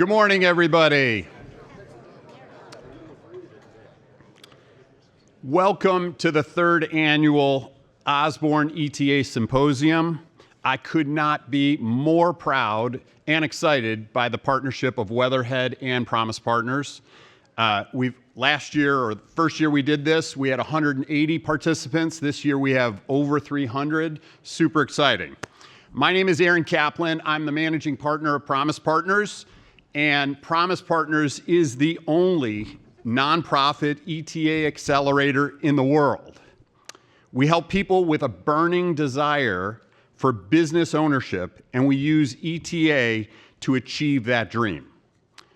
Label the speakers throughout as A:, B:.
A: Good morning, everybody. Welcome to the third annual Osborne ETA Symposium. I could not be more proud and excited by the partnership of Weatherhead and Promise Partners. Last year, or the first year we did this, we had 180 participants. This year we have over 300. Super exciting. My name is Aaron Kaplan. I'm the managing partner of Promise Partners. And Promise Partners is the only nonprofit ETA accelerator in the world. We help people with a burning desire for business ownership, and we use ETA to achieve that dream.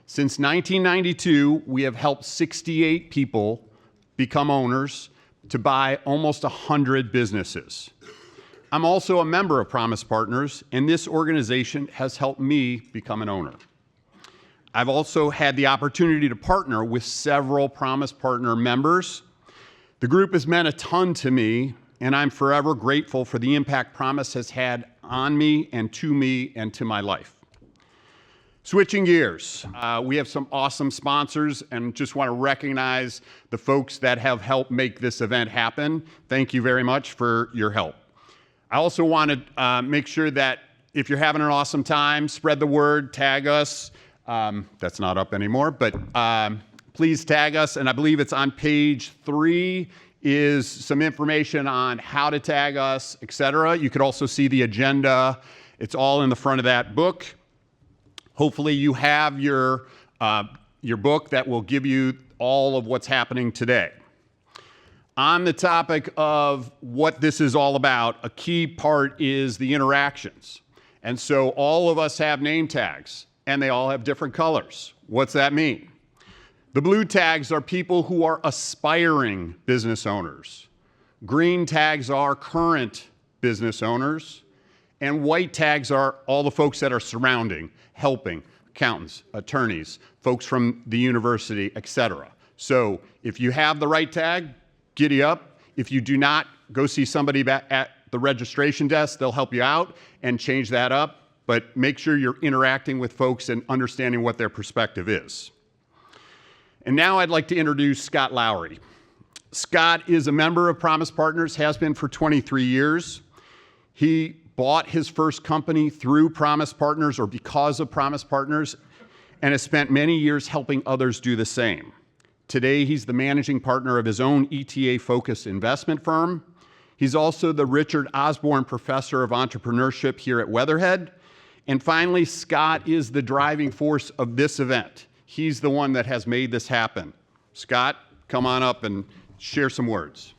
A: Since 1992, we have helped 68 people become owners to buy almost 100 businesses. I'm also a member of Promise Partners, and this organization has helped me become an owner. I've also had the opportunity to partner with several Promise Partner members. The group has meant a ton to me, and I'm forever grateful for the impact Promise has had on me and to my life. Switching gears, we have some awesome sponsors and just want to recognize the folks that have helped make this event happen. Thank you very much for your help. I also want to make sure that if you're having an awesome time, spread the word, tag us. That's not up anymore, but please tag us. And I believe it's on page 3 is some information on how to tag us, etc. You could also see the agenda. It's all in the front of that book. Hopefully you have your book that will give you all of what's happening today. On the topic of what this is all about, a key part is the interactions. And so all of us have name tags, and they all have different colors. What's that mean? The blue tags are people who are aspiring business owners. Green tags are current business owners. And white tags are all the folks that are surrounding, helping, accountants, attorneys, folks from the university, etc. So if you have the right tag, giddy up. If you do not, go see somebody at the registration desk. They'll help you out and change that up. But make sure you're interacting with folks and understanding what their perspective is. And now I'd like to introduce Scott Lowry. Scott is a member of Promise Partners, has been for 23 years. He bought his first company through Promise Partners or because of Promise Partners, and has spent many years helping others do the same. Today, he's the managing partner of his own ETA-focused investment firm. He's also the Richard Osborne Professor of Entrepreneurship here at Weatherhead. And finally, Scott is the driving force of this event. He's the one that has made this happen. Scott, come on up and share some words.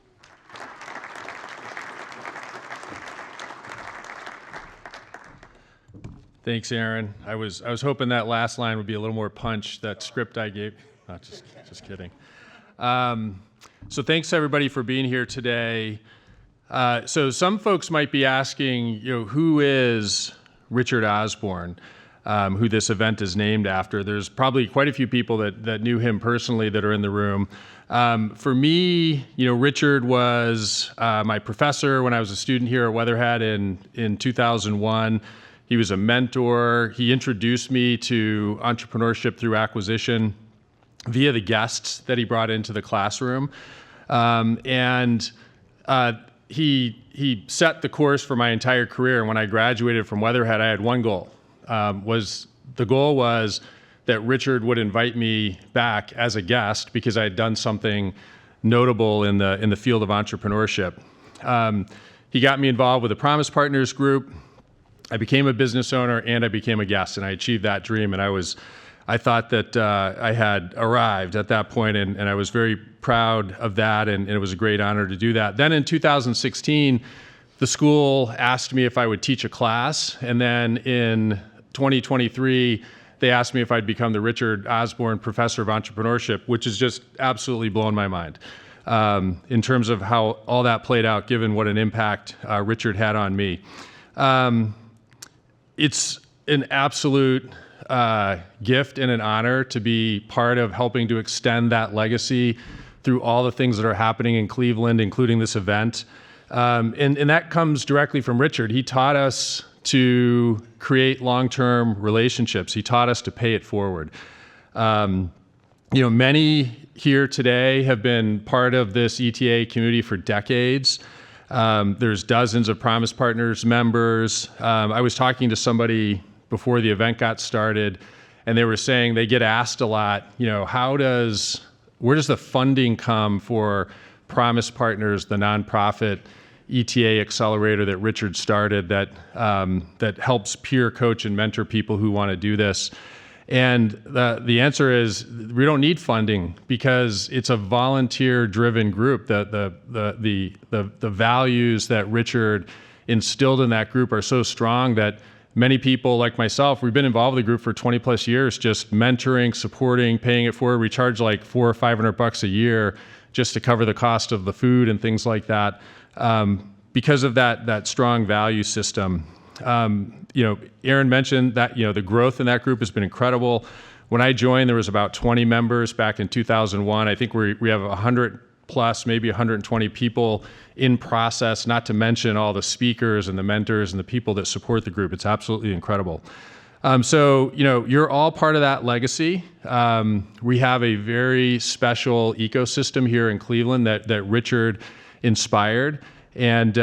B: Thanks, Aaron. I was hoping that last line would be a little more punch, that script I gave. No, just kidding. So thanks everybody for being here today. So some folks might be asking, who is Richard Osborne, who this event is named after? There's probably quite a few people that knew him personally that are in the room. For me, Richard was my professor when I was a student here at Weatherhead in 2001. He was a mentor. He introduced me to entrepreneurship through acquisition via the guests that he brought into the classroom. He set the course for my entire career. And when I graduated from Weatherhead, I had one goal. The goal was that Richard would invite me back as a guest because I had done something notable in the field of entrepreneurship. He got me involved with the Promise Partners group. I became a business owner and I became a guest, and I achieved that dream. And I thought that I had arrived at that point, and I was very proud of that, and it was a great honor to do that. Then in 2016, the school asked me if I would teach a class, and then in 2023, they asked me if I'd become the Richard Osborne Professor of Entrepreneurship, which has just absolutely blown my mind in terms of how all that played out, given what an impact Richard had on me. It's an absolute gift and an honor to be part of helping to extend that legacy through all the things that are happening in Cleveland, including this event. And that comes directly from Richard. He taught us to create long-term relationships. He taught us to pay it forward. Many here today have been part of this ETA community for decades. There's dozens of Promise Partners members. I was talking to somebody before the event got started, and they were saying they get asked a lot, where does the funding come for Promise Partners, the nonprofit ETA accelerator that Richard started that helps peer coach and mentor people who want to do this? And the answer is we don't need funding because it's a volunteer-driven group. The values that Richard instilled in that group are so strong that many people like myself, we've been involved with the group for 20 plus years, just mentoring, supporting, paying it forward. We charge like $400 or $500 a year just to cover the cost of the food and things like that because of that strong value system. Aaron mentioned that, the growth in that group has been incredible. When I joined, there was about 20 members back in 2001. I think we have 100 plus, maybe 120 people in process, not to mention all the speakers and the mentors and the people that support the group. It's absolutely incredible. You're all part of that legacy. We have a very special ecosystem here in Cleveland that Richard inspired. And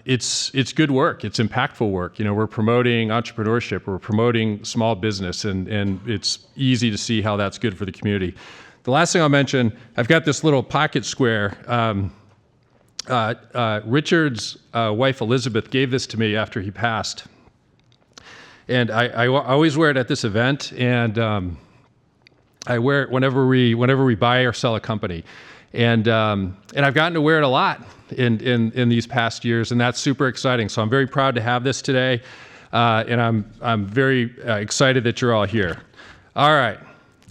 B: it's good work. It's impactful work. We're promoting entrepreneurship. We're promoting small business, and it's easy to see how that's good for the community. The last thing I'll mention, I've got this little pocket square. Richard's wife, Elizabeth, gave this to me after he passed. And I always wear it at this event, and I wear it whenever we buy or sell a company. And I've gotten to wear it a lot in these past years, and that's super exciting. So I'm very proud to have this today, and I'm very excited that you're all here. All right,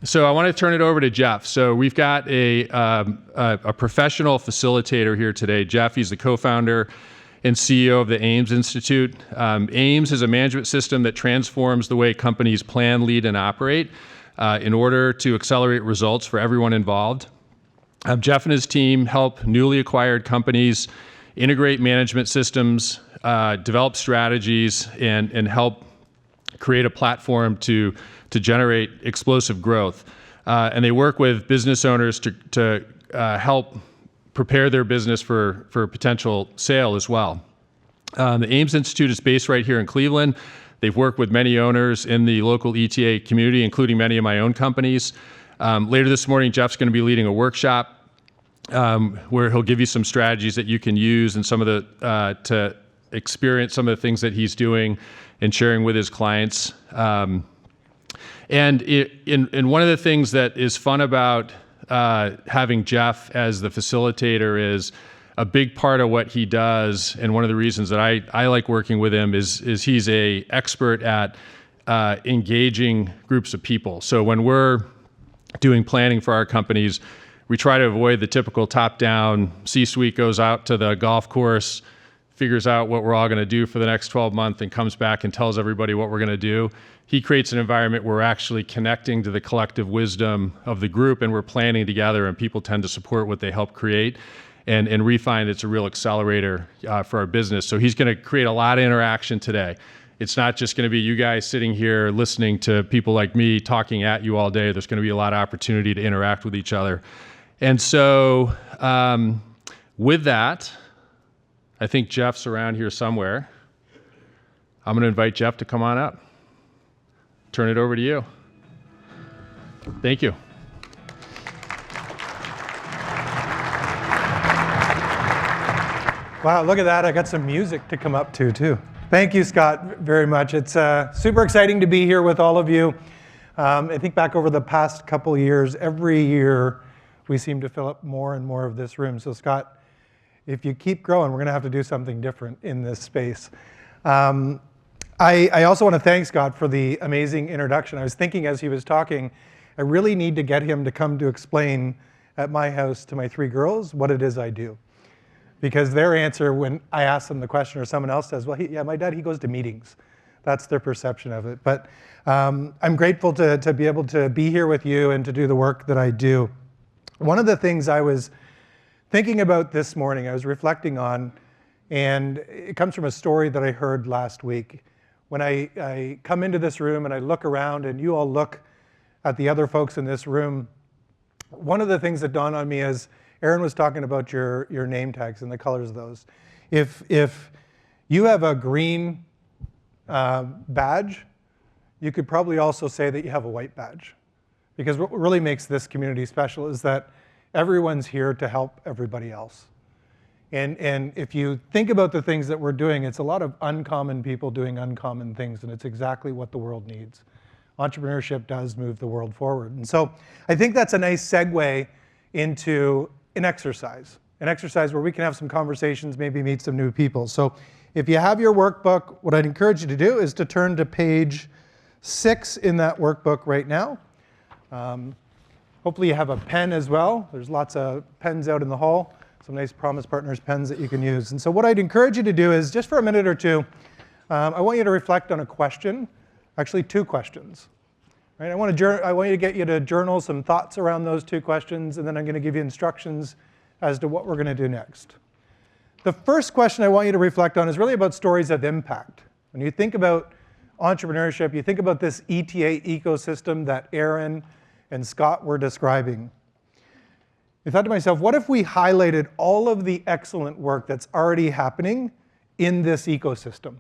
B: so I want to turn it over to Jeff. So we've got a professional facilitator here today. Jeff, he's the co-founder and CEO of the AIMS Institute. AIMS is a management system that transforms the way companies plan, lead, and operate in order to accelerate results for everyone involved. Jeff and his team help newly acquired companies integrate management systems, develop strategies, and help create a platform to generate explosive growth. And they work with business owners to help prepare their business for potential sale as well. The AIMS Institute is based right here in Cleveland. They've worked with many owners in the local ETA community, including many of my own companies. Later this morning, Jeff's going to be leading a workshop where he'll give you some strategies that you can use and some of to experience some of the things that he's doing and sharing with his clients. And one of the things that is fun about having Jeff as the facilitator is a big part of what he does, and one of the reasons that I like working with him is he's an expert at engaging groups of people. So when we're doing planning for our companies, we try to avoid the typical top-down. C-suite goes out to the golf course, figures out what we're all going to do for the next 12 months, and comes back and tells everybody what we're going to do. He creates an environment where we're actually connecting to the collective wisdom of the group, and we're planning together, and people tend to support what they help create. And we find it's a real accelerator for our business. So he's going to create a lot of interaction today. It's not just going to be you guys sitting here listening to people like me talking at you all day. There's going to be a lot of opportunity to interact with each other. And so with that, I think Jeff's around here somewhere. I'm going to invite Jeff to come on up. Turn it over to you. Thank you.
C: Wow, look at that. I got some music to come up to, too. Thank you, Scott, very much. It's super exciting to be here with all of you. I think back over the past couple years, every year we seem to fill up more and more of this room. So, Scott, if you keep growing, we're going to have to do something different in this space. I also want to thank Scott for the amazing introduction. I was thinking as he was talking, I really need to get him to come to explain at my house to my 3 girls what it is I do. Because their answer when I ask them the question or someone else says, well, yeah, my dad, he goes to meetings. That's their perception of it. But I'm grateful to be able to be here with you and to do the work that I do. One of the things I was thinking about this morning, I was reflecting on, and it comes from a story that I heard last week when I come into this room and I look around and you all look at the other folks in this room, one of the things that dawned on me is Aaron was talking about your name tags and the colors of those. If you have a green badge, you could probably also say that you have a white badge. Because what really makes this community special is that everyone's here to help everybody else. And if you think about the things that we're doing, it's a lot of uncommon people doing uncommon things, and it's exactly what the world needs. Entrepreneurship does move the world forward. And so I think that's a nice segue into an exercise where we can have some conversations, maybe meet some new people. So if you have your workbook, what I'd encourage you to do is to turn to page 6 in that workbook right now. Hopefully you have a pen as well. There's lots of pens out in the hall, some nice Promise Partners pens that you can use. And so what I'd encourage you to do is, just for a minute or two, I want you to reflect on a question, actually 2 questions. Right? I want you to get you to journal some thoughts around those 2 questions, and then I'm going to give you instructions as to what we're going to do next. The first question I want you to reflect on is really about stories of impact. When you think about entrepreneurship, you think about this ETA ecosystem that Aaron and Scott were describing. I thought to myself, what if we highlighted all of the excellent work that's already happening in this ecosystem?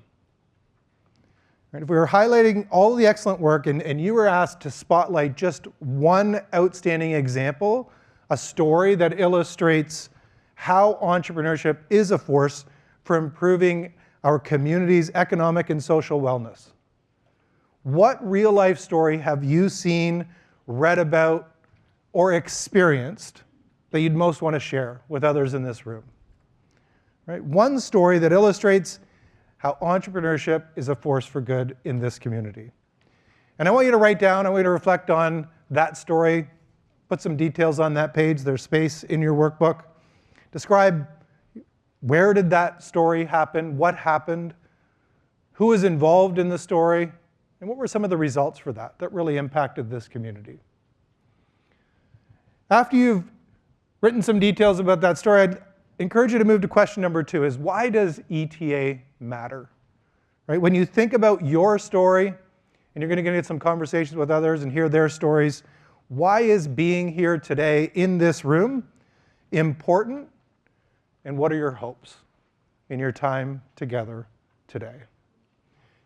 C: Right? If we were highlighting all the excellent work and you were asked to spotlight just one outstanding example, a story that illustrates how entrepreneurship is a force for improving our community's economic and social wellness. What real life story have you seen, read about, or experienced that you'd most want to share with others in this room? Right? One story that illustrates how entrepreneurship is a force for good in this community. And I want you to write down, I want you to reflect on that story, put some details on that page, there's space in your workbook. Describe where did that story happen, what happened, who was involved in the story, and what were some of the results for that really impacted this community. After you've written some details about that story, I'd encourage you to move to question number 2, is why does ETA matter? Right? When you think about your story, and you're going to get some conversations with others and hear their stories, why is being here today in this room important? And what are your hopes in your time together today?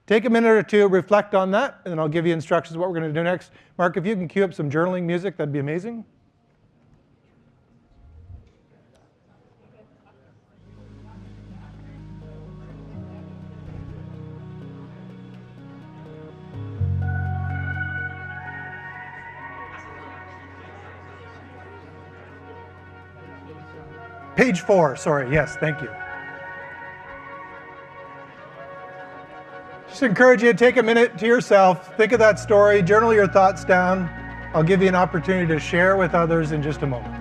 C: Take a minute or two, reflect on that, and then I'll give you instructions what we're going to do next. Mark, if you can cue up some journaling music, that'd be amazing. Page 4, sorry, yes, thank you. Just encourage you to take a minute to yourself, think of that story, journal your thoughts down. I'll give you an opportunity to share with others in just a moment.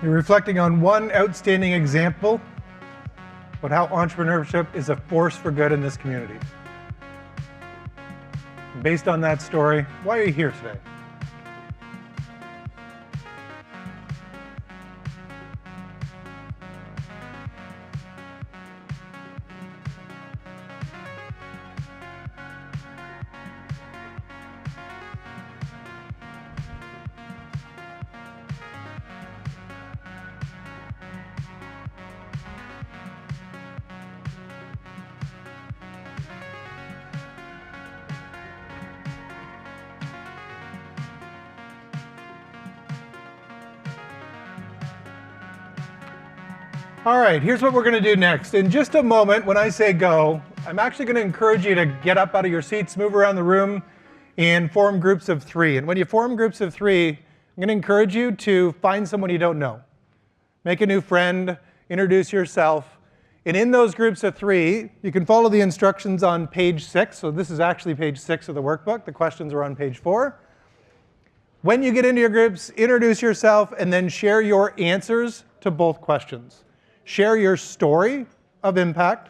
C: You're reflecting on one outstanding example about how entrepreneurship is a force for good in this community. And based on that story, why are you here today? All right, here's what we're going to do next. In just a moment, when I say go, I'm actually going to encourage you to get up out of your seats, move around the room, and form groups of 3. And when you form groups of 3, I'm going to encourage you to find someone you don't know. Make a new friend, introduce yourself, And in those groups of 3, you can follow the instructions on page 6. So this is actually page 6 of the workbook. The questions are on page 4. When you get into your groups, introduce yourself and then share your answers to both questions. Share your story of impact,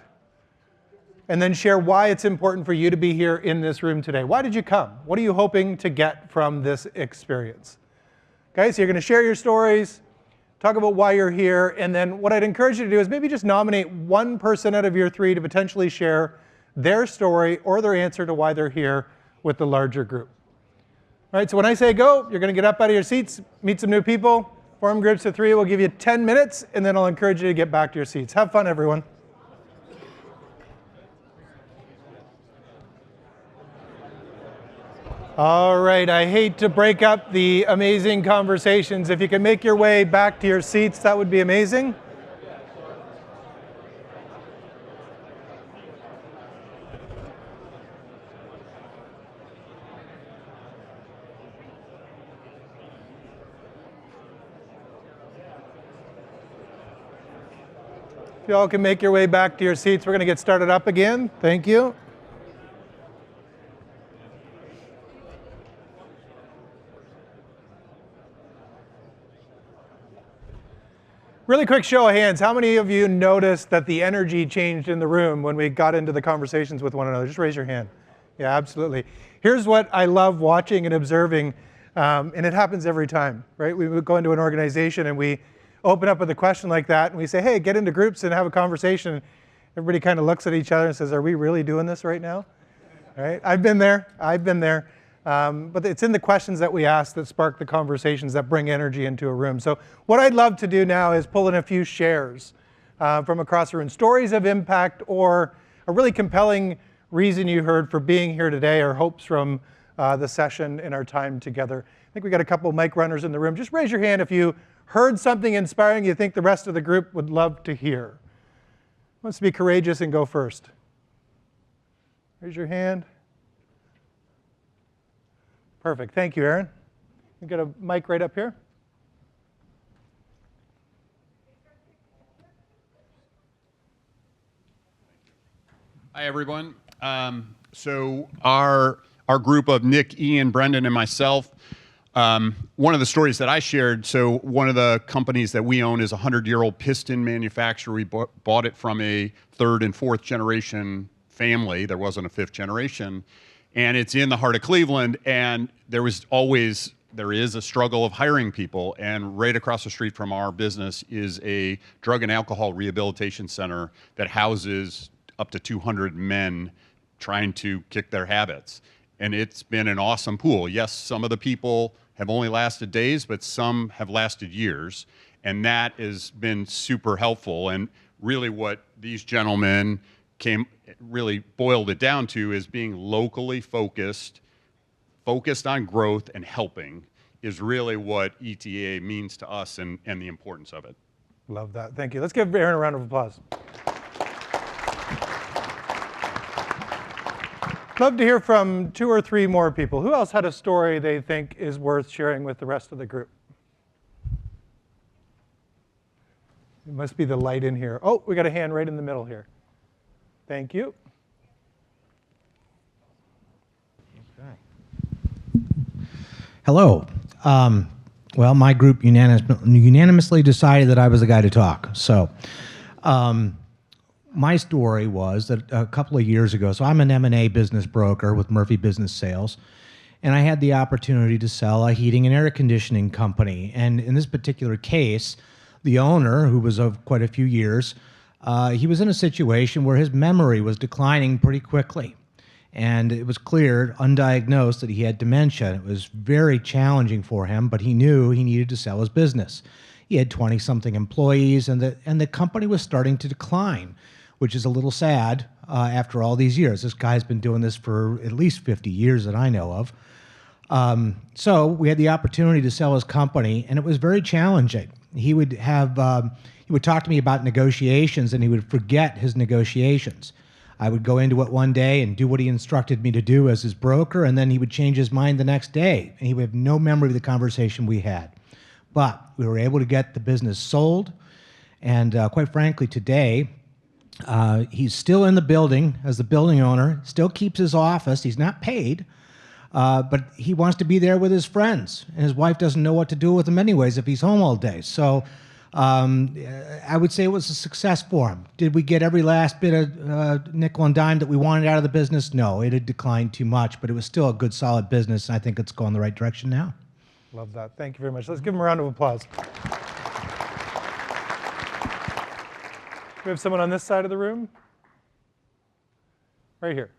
C: and then share why it's important for you to be here in this room today. Why did you come? What are you hoping to get from this experience? Okay, so you're going to share your stories, talk about why you're here, and then what I'd encourage you to do is maybe just nominate one person out of your 3 to potentially share their story or their answer to why they're here with the larger group. All right, so when I say go, you're going to get up out of your seats, meet some new people, form groups of 3. We'll give you 10 minutes, and then I'll encourage you to get back to your seats. Have fun, everyone. All right, I hate to break up the amazing conversations. If you can make your way back to your seats, that would be amazing. If you all can make your way back to your seats, we're going to get started up again. Thank you. Really quick show of hands. How many of you noticed that the energy changed in the room when we got into the conversations with one another? Just raise your hand. Yeah, absolutely. Here's what I love watching and observing, and it happens every time, right? We would go into an organization and we open up with a question like that, and we say, hey, get into groups and have a conversation. Everybody kind of looks at each other and says, are we really doing this right now? Right? I've been there. But it's in the questions that we ask that spark the conversations that bring energy into a room. So what I'd love to do now is pull in a few shares from across the room. Stories of impact or a really compelling reason you heard for being here today or hopes from the session in our time together. I think we got a couple of mic runners in the room. Just raise your hand if you heard something inspiring you think the rest of the group would love to hear. Who wants to be courageous and go first? Raise your hand. Perfect. Thank you, Aaron. You got a mic right up here.
A: Hi, everyone. So our group of Nick, Ian, Brendan, and myself, one of the stories that I shared, so one of the companies that we own is a 100-year-old piston manufacturer. We bought it from a 3rd and 4th generation family. There wasn't a 5th generation. And it's in the heart of Cleveland, and there is a struggle of hiring people. And right across the street from our business is a drug and alcohol rehabilitation center that houses up to 200 men trying to kick their habits. And it's been an awesome pool. Yes, some of the people have only lasted days, but some have lasted years. And that has been super helpful. And really what these gentlemen really boiled it down to is being locally focused on growth and helping is really what ETA means to us and the importance of it.
C: Love that. Thank you. Let's give Aaron a round of applause. Love to hear from 2 or 3 more people. Who else had a story they think is worth sharing with the rest of the group? It must be the light in here. Oh, we got a hand right in the middle here. Thank you.
D: Okay. Hello. Well, my group unanimously decided that I was the guy to talk. So my story was that a couple of years ago, so I'm an M&A business broker with Murphy Business Sales, and I had the opportunity to sell a heating and air conditioning company. And in this particular case, the owner, who was of quite a few years, he was in a situation where his memory was declining pretty quickly. And it was clear, undiagnosed, that he had dementia. It was very challenging for him, but he knew he needed to sell his business. He had 20-something employees, and the company was starting to decline, which is a little sad after all these years. This guy's been doing this for at least 50 years that I know of. So we had the opportunity to sell his company, and it was very challenging. He would talk to me about negotiations, and he would forget his negotiations. I would go into it one day and do what he instructed me to do as his broker, and then he would change his mind the next day, and he would have no memory of the conversation we had. But we were able to get the business sold, and quite frankly, today, He's still in the building as the building owner, still keeps his office. He's not paid, but he wants to be there with his friends. And his wife doesn't know what to do with him anyways if he's home all day. So I would say it was a success for him. Did we get every last bit of nickel and dime that we wanted out of the business? No, it had declined too much, but it was still a good, solid business, and I think it's going the right direction now.
C: Love that. Thank you very much. Let's give him a round of applause. We have someone on this side of the room? Right here.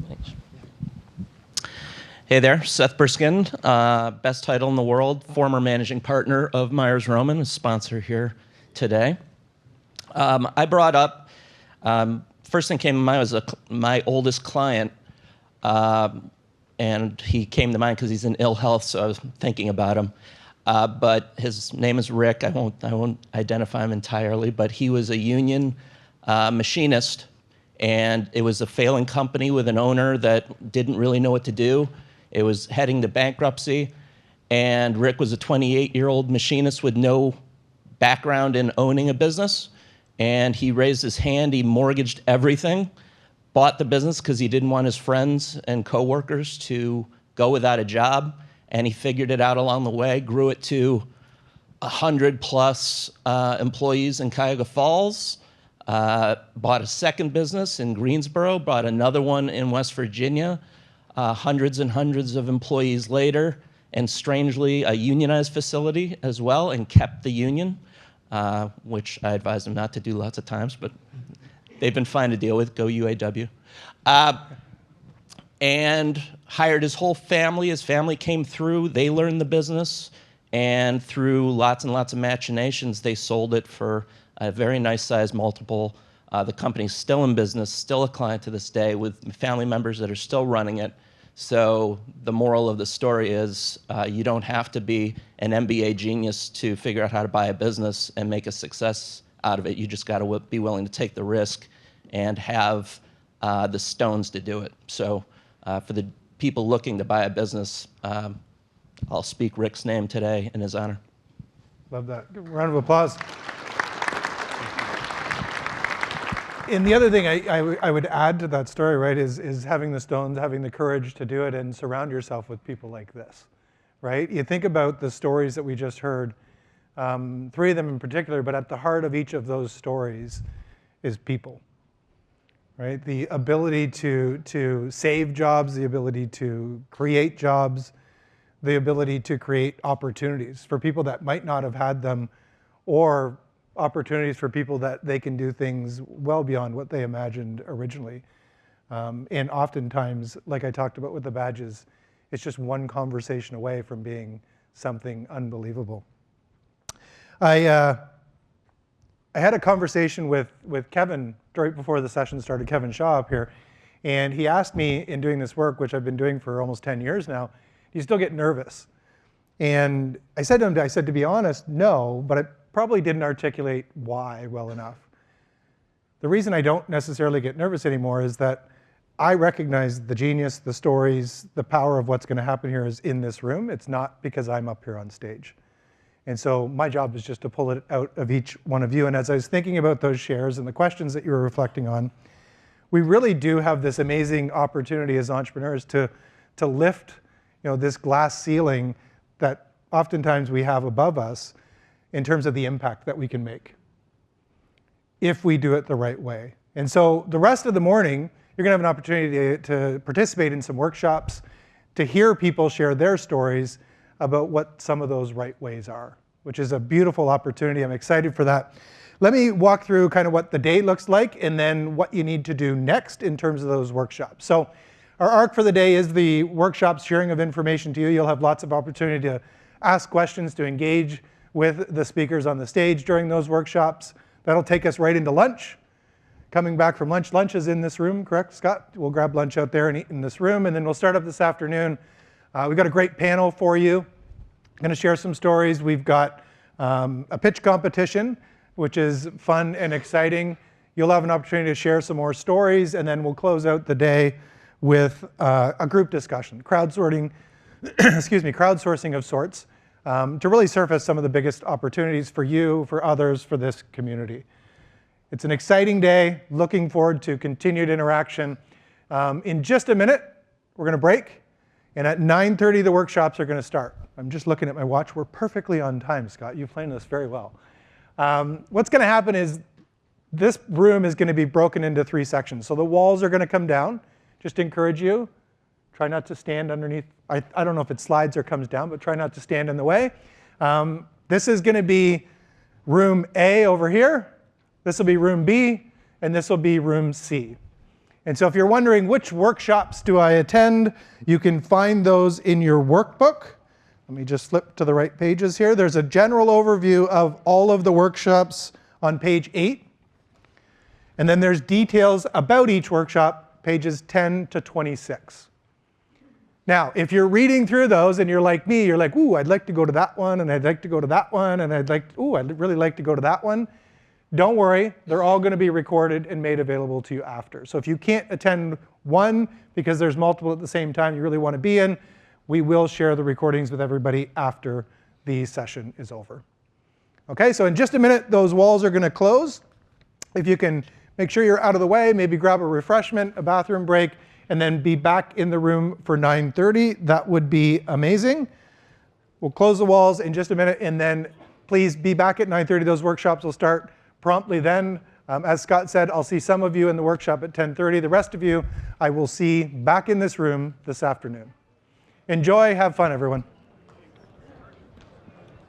E: Thanks. Hey there, Seth Berskin, best title in the world, former managing partner of Myers Roman, a sponsor here today. I brought up, first thing came to mind was my oldest client, and he came to mind because he's in ill health, so I was thinking about him. But his name is Rick. I won't identify him entirely, but he was a union machinist, and it was a failing company with an owner that didn't really know what to do. It was heading to bankruptcy, and Rick was a 28-year-old machinist with no background in owning a business, and he raised his hand. He mortgaged everything, bought the business because he didn't want his friends and coworkers to go without a job, and he figured it out along the way, grew it to 100+ employees in Cuyahoga Falls, bought a second business in Greensboro, bought another one in West Virginia, hundreds and hundreds of employees later, and strangely, a unionized facility as well, and kept the union, which I advised him not to do lots of times, but they've been fine to deal with. Go UAW. And hired his whole family. His family came through. They learned the business, and through lots and lots of machinations, they sold it for a very nice size multiple. The company's still in business, still a client to this day, with family members that are still running it. So the moral of the story is you don't have to be an MBA genius to figure out how to buy a business and make a success out of it. You just got to be willing to take the risk and have the stones to do it. So for the people looking to buy a business, I'll speak Rick's name today in his honor.
C: Love that. Give a round of applause. And the other thing I would add to that story, right, is having the stones, having the courage to do it, and surround yourself with people like this, right? You think about the stories that we just heard, 3 of them in particular, but at the heart of each of those stories is people, right? The ability to save jobs, the ability to create jobs, the ability to create opportunities for people that might not have had them, or opportunities for people that they can do things well beyond what they imagined originally. And oftentimes, like I talked about with the badges, it's just one conversation away from being something unbelievable. I had a conversation with Kevin right before the session started, Kevin Shaw up here, and he asked me in doing this work, which I've been doing for almost 10 years now, do you still get nervous? And I said to him, to be honest, no, but I probably didn't articulate why well enough. The reason I don't necessarily get nervous anymore is that I recognize the genius, the stories, the power of what's going to happen here is in this room. It's not because I'm up here on stage. And so my job is just to pull it out of each one of you. And as I was thinking about those shares and the questions that you were reflecting on, we really do have this amazing opportunity as entrepreneurs to lift, this glass ceiling that oftentimes we have above us in terms of the impact that we can make if we do it the right way. And so the rest of the morning, you're going to have an opportunity to participate in some workshops, to hear people share their stories about what some of those right ways are, which is a beautiful opportunity. I'm excited for that. Let me walk through kind of what the day looks like and then what you need to do next in terms of those workshops. So our arc for the day is the workshops, sharing of information to you. You'll have lots of opportunity to ask questions, to engage with the speakers on the stage during those workshops. That'll take us right into lunch. Coming back from lunch. Lunch is in this room, correct, Scott? We'll grab lunch out there and eat in this room, and then we'll start up this afternoon. We've got a great panel for you. I'm going to share some stories. We've got a pitch competition, which is fun and exciting. You'll have an opportunity to share some more stories, and then we'll close out the day with a group discussion, crowdsourcing of sorts. to really surface some of the biggest opportunities for you, for others, for this community. It's an exciting day. Looking forward to continued interaction. In just a minute, we're going to break. And at 9:30, the workshops are going to start. I'm just looking at my watch. We're perfectly on time, Scott. You planned this very well. What's going to happen is this room is going to be broken into 3 sections. So the walls are going to come down. Just encourage you. Try not to stand underneath. I don't know if it slides or comes down, but try not to stand in the way. This is going to be room A over here. This will be room B, and this will be room C. And so if you're wondering which workshops do I attend, you can find those in your workbook. Let me just flip to the right pages here. There's a general overview of all of the workshops on page 8. And then there's details about each workshop, pages 10 to 26. Now, if you're reading through those and you're like me, you're like, ooh, I'd like to go to that one, and I'd like to go to that one, and I'd really like to go to that one. Don't worry, they're all going to be recorded and made available to you after. So if you can't attend one because there's multiple at the same time you really want to be in, we will share the recordings with everybody after the session is over. Okay, so in just a minute, those walls are going to close. If you can make sure you're out of the way, maybe grab a refreshment, a bathroom break, and then be back in the room for 9:30, that would be amazing. We'll close the walls in just a minute, and then please be back at 9:30. Those workshops will start promptly then. As Scott said, I'll see some of you in the workshop at 10:30. The rest of you, I will see back in this room this afternoon. Enjoy, have fun, everyone.